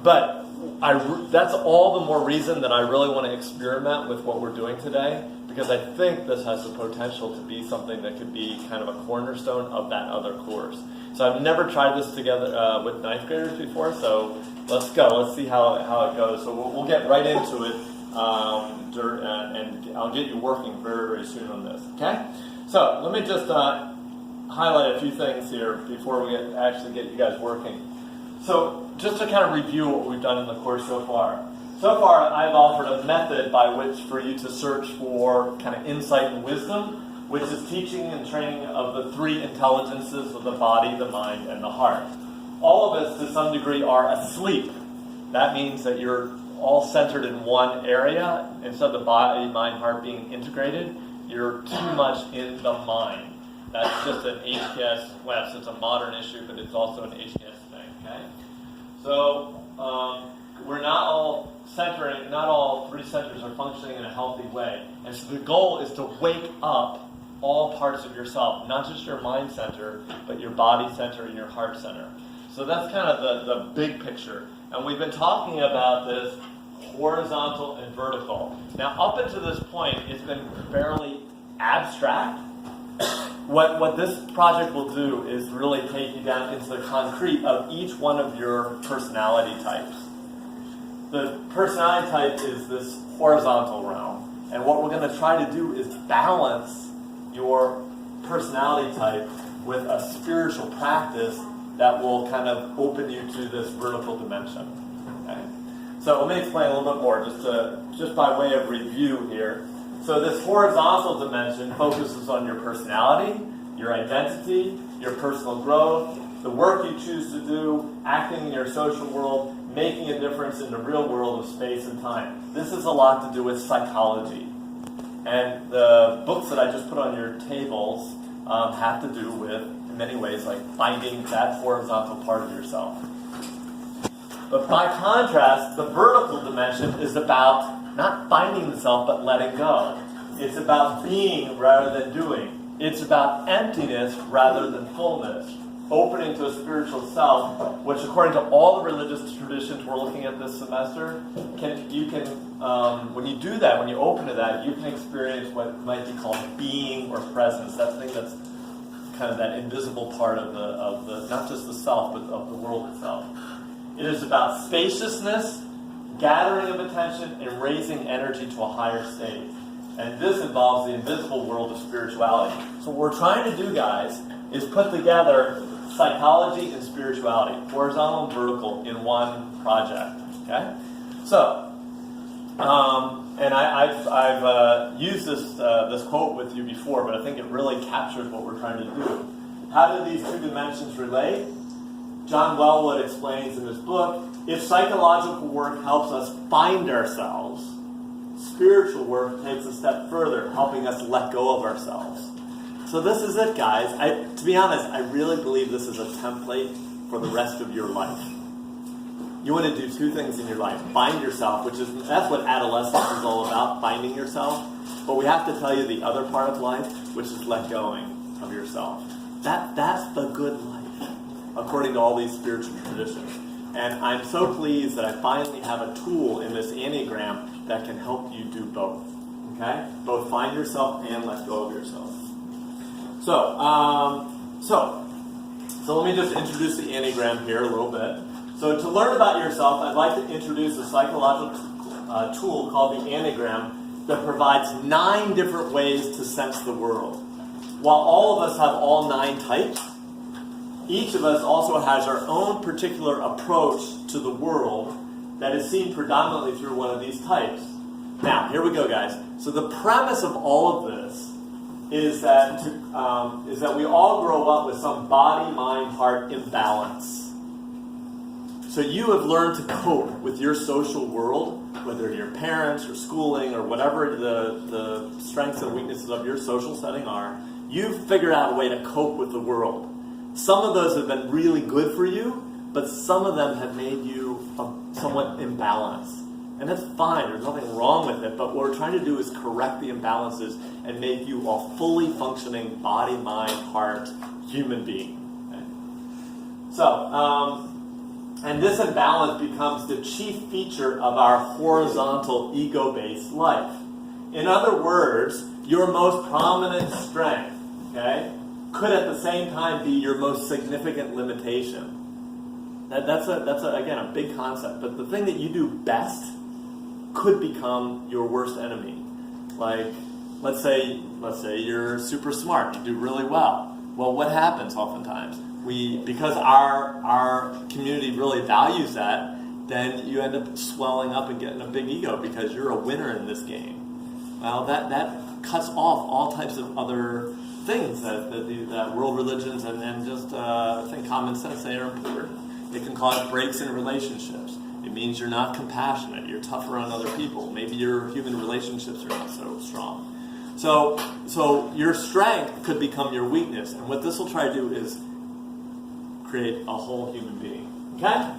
But that's all the more reason that I really want to experiment with what we're doing today, because I think this has the potential to be something that could be kind of a cornerstone of that other course. So I've never tried this together with ninth graders before, so let's go. Let's see how it goes. So we'll get right into it, and I'll get you working very, very soon on this, okay? So let me just highlight a few things here before we actually get you guys working. So just to kind of review what we've done in the course so far. So far, I've offered a method by which for you to search for kind of insight and wisdom, which is teaching and training of the three intelligences of the body, the mind, and the heart. All of us, to some degree, are asleep. That means that you're all centered in one area. Instead of the body, mind, heart being integrated, you're too much in the mind. That's just an HKS, well, it's a modern issue, but it's also an HKS thing, okay? So, we're not all centering, not all three centers are functioning in a healthy way. And so the goal is to wake up all parts of yourself, not just your mind center, but your body center and your heart center. So that's kind of the big picture. And we've been talking about this horizontal and vertical. Now, up until this point, it's been fairly abstract. What this project will do is really take you down into the concrete of each one of your personality types. The personality type is this horizontal realm. And what we're going to try to do is balance your personality type with a spiritual practice that will kind of open you to this vertical dimension. Okay? So let me explain a little bit more, just by way of review here. So this horizontal dimension focuses on your personality, your identity, your personal growth, the work you choose to do, acting in your social world, making a difference in the real world of space and time. This is a lot to do with psychology. And the books that I just put on your tables have to do with, in many ways, like finding that horizontal part of yourself. But by contrast, the vertical dimension is about not finding the self, but letting go. It's about being rather than doing. It's about emptiness rather than fullness. Opening to a spiritual self, which according to all the religious traditions we're looking at this semester, when you do that, when you open to that, you can experience what might be called being or presence. That thing that's kind of that invisible part of the not just the self, but of the world itself. It is about spaciousness, gathering of attention, and raising energy to a higher state. And this involves the invisible world of spirituality. So what we're trying to do, guys, is put together psychology and spirituality, horizontal and vertical, in one project. Okay? So, and I've used this quote with you before, but I think it really captures what we're trying to do. How do these two dimensions relate? John Wellwood explains in his book, if psychological work helps us find ourselves, spiritual work takes a step further, helping us let go of ourselves. So this is it, guys. To be honest, I really believe this is a template for the rest of your life. You want to do two things in your life. Find yourself, that's what adolescence is all about, finding yourself. But we have to tell you the other part of life, which is let going of yourself. That's the good life, according to all these spiritual traditions. And I'm so pleased that I finally have a tool in this Enneagram that can help you do both. Okay? Both find yourself and let go of yourself. So let me just introduce the Enneagram here a little bit. So to learn about yourself, I'd like to introduce a psychological tool called the Enneagram that provides 9 different ways to sense the world. While all of us have all 9 types, each of us also has our own particular approach to the world that is seen predominantly through one of these types. Now, here we go, guys. So the premise of all of this is that we all grow up with some body, mind, heart imbalance. So you have learned to cope with your social world, whether your parents or schooling or whatever the strengths and weaknesses of your social setting are. You've figured out a way to cope with the world. Some of those have been really good for you, but some of them have made you somewhat imbalanced. And that's fine, there's nothing wrong with it, but what we're trying to do is correct the imbalances and make you a fully functioning body, mind, heart, human being. Okay? So, And this imbalance becomes the chief feature of our horizontal ego-based life. In other words, your most prominent strength, okay, could at the same time be your most significant limitation. That's again a big concept. But the thing that you do best could become your worst enemy. Like, let's say you're super smart, you do really well. Well, what happens oftentimes? Because our community really values that, then you end up swelling up and getting a big ego because you're a winner in this game. Well, that cuts off all types of other things that world religions and just I think common sense say are important. It can cause breaks in relationships. It means you're not compassionate. You're tougher on other people. Maybe your human relationships are not so strong. So your strength could become your weakness, and what this will try to do is create a whole human being. Okay?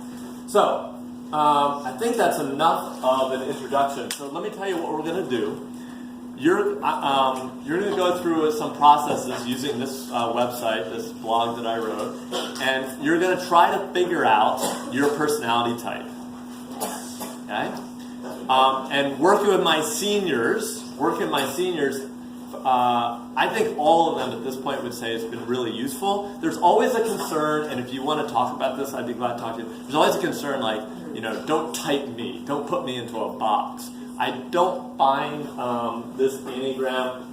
So I think that's enough of an introduction. So let me tell you what we're going to do. You're going to go through some processes using this website, this blog that I wrote, and you're going to try to figure out your personality type. Okay? And working with my seniors, I think all of them at this point would say it's been really useful. There's always a concern, and if you want to talk about this, I'd be glad to talk to you. There's always a concern like, don't type me, don't put me into a box. I don't find this Enneagram,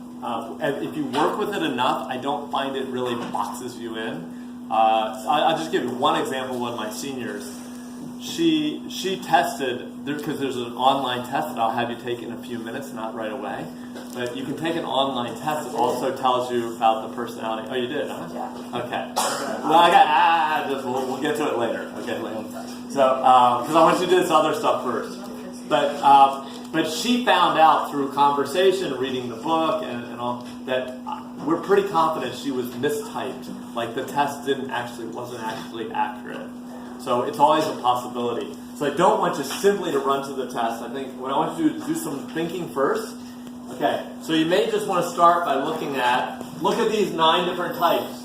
if you work with it enough, I don't find it really boxes you in. I'll just give you one example. One of my seniors, she tested, because there's an online test that I'll have you take in a few minutes, not right away. But you can take an online test that also tells you about the personality. Oh, you did, huh? Yeah. Okay. Well, we'll get to it later. Okay, later. So, because I want you to do this other stuff first. But she found out through conversation, reading the book, and all that we're pretty confident she was mistyped. Like the test wasn't actually accurate. So it's always a possibility. So I don't want you simply to run to the test. I think what I want you to do is do some thinking first. Okay, so you may just want to start by look at these 9 different types.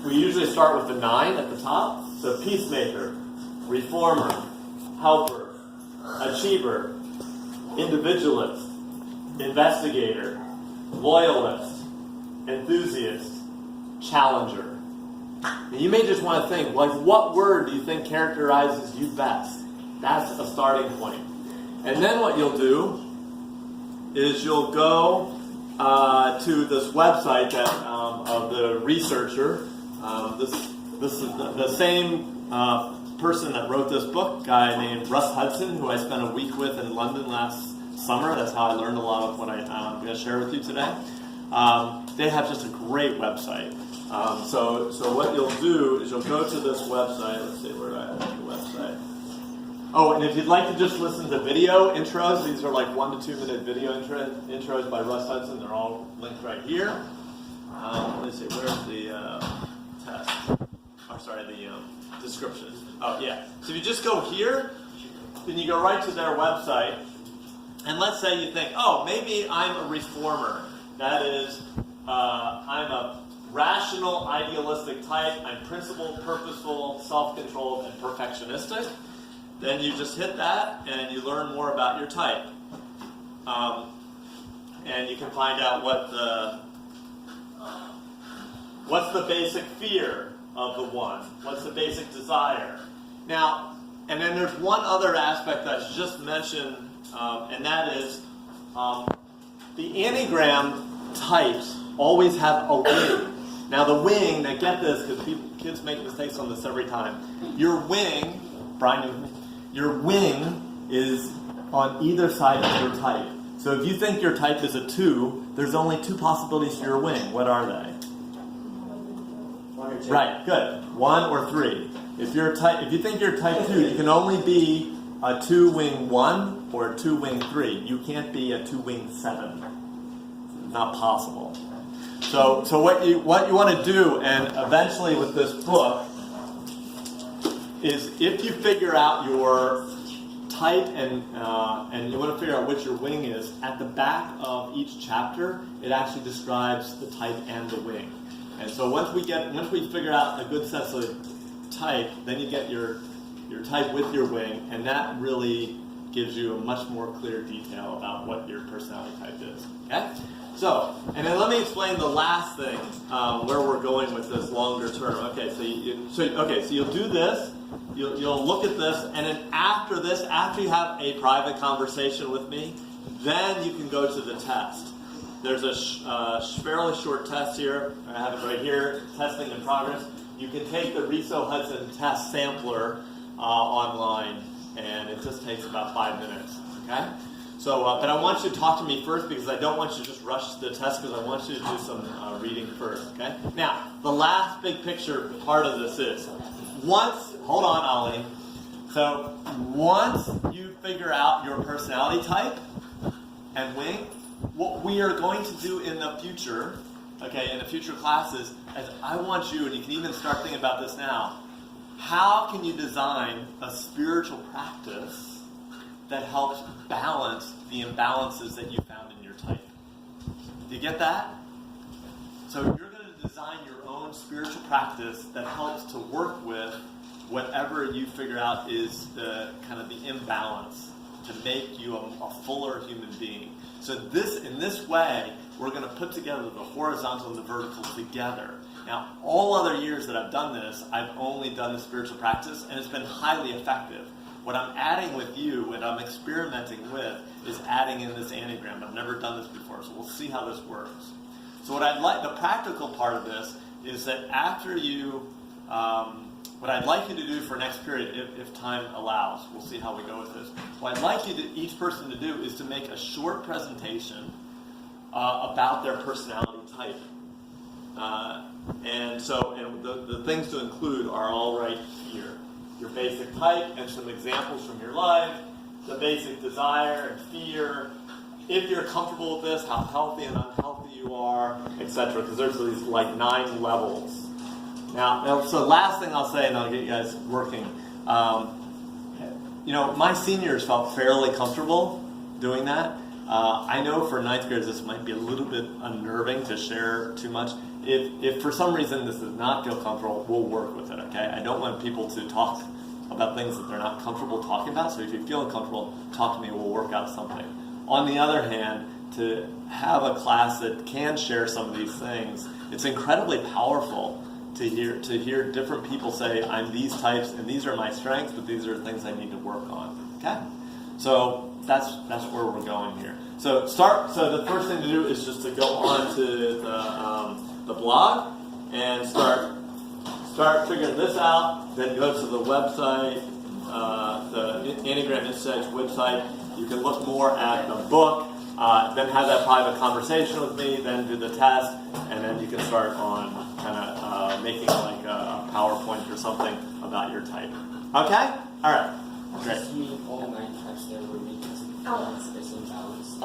We usually start with the 9 at the top. So peacemaker, reformer, helper, achiever, individualist, investigator, loyalist, enthusiast, challenger. And you may just want to think, like, what word do you think characterizes you best? That's a starting point. And then what you'll do is you'll go to this website that of the researcher. This is the same person that wrote this book, guy named Russ Hudson, who I spent a week with in London last summer. That's how I learned a lot of what I'm going to share with you today. They have just a great website. So what you'll do is you'll go to this website. Let's see, where do I have the website? Oh, and if you'd like to just listen to video intros, these are like 1 to 2 minute video intros by Russ Hudson. They're all linked right here. Let me see, where's the test? I'm sorry, the description. Oh, yeah. So if you just go here, then you go right to their website. And let's say you think, oh, maybe I'm a reformer. That is, I'm a rational, idealistic type. I'm principled, purposeful, self-controlled, and perfectionistic. Then you just hit that, and you learn more about your type. And you can find out what's the basic fear of the one? What's the basic desire? Now, and then there's one other aspect that's just mentioned, and that is the Enneagram types always have a wing. Now the wing, now get this, because kids make mistakes on this every time. Your wing, Brian, your wing is on either side of your type. So if you think your type is a 2, there's only 2 possibilities for your wing. What are they? 1 or 2. Right, good. 1 or 3. If you think you're type 2, you can only be a 2 wing 1 or a 2 wing 3. You can't be a 2 wing 7. It's not possible. So what you want to do, and eventually with this book, is if you figure out your type and you want to figure out which your wing is, at the back of each chapter, it actually describes the type and the wing. And so once we figure out a good sense of type, then you get your type with your wing, and that really gives you a much more clear detail about what your personality type is. Okay? So, and then let me explain the last thing, where we're going with this longer term. Okay, so you'll do this, you'll look at this, and then after this, after you have a private conversation with me, then you can go to the test. There's a fairly short test here. I have it right here, testing in progress. You can take the Riso Hudson test sampler online, and it just takes about 5 minutes. Okay? So, but I want you to talk to me first because I don't want you to just rush the test because I want you to do some reading first. Okay? Now, the last big picture part of this is hold on, Ollie. So, once you figure out your personality type and wing, what we are going to do in the future, okay, in the future classes, is I want you, and you can even start thinking about this now, how can you design a spiritual practice that helps balance the imbalances that you found in your type? Do you get that? So you're going to design your own spiritual practice that helps to work with whatever you figure out is the kind of the imbalance to make you a fuller human being. So in this way, we're going to put together the horizontal and the vertical together. Now, all other years that I've done this, I've only done the spiritual practice, and it's been highly effective. What I'm adding with you, what I'm experimenting with, is adding in this Enneagram. I've never done this before, so we'll see how this works. So the practical part of this is that after you, what I'd like you to do for next period, if time allows, we'll see how we go with this. What I'd like each person to do is to make a short presentation about their personality type. And the things to include are all right here. Your basic type and some examples from your life, the basic desire and fear, if you're comfortable with this, how healthy and unhealthy you are, etc. Because there's these like 9 levels. Now, so last thing I'll say, and I'll get you guys working. My seniors felt fairly comfortable doing that. I know for 9th graders this might be a little bit unnerving to share too much. If for some reason this does not feel comfortable, we'll work with it, okay? I don't want people to talk about things that they're not comfortable talking about, so if you feel uncomfortable, talk to me, we'll work out something. On the other hand, to have a class that can share some of these things, it's incredibly powerful to hear different people say, I'm these types, and these are my strengths, but these are things I need to work on, okay? So that's where we're going here. So the first thing to do is just to go on to the blog and start figuring this out. Then go to the website, the Enneagram Insights website. You can look more at the book, then have that private conversation with me, then do the test, and then you can start on kind of making like a PowerPoint or something about your type. Okay? All right. Great. All 9 types there were because of balance, there's imbalance.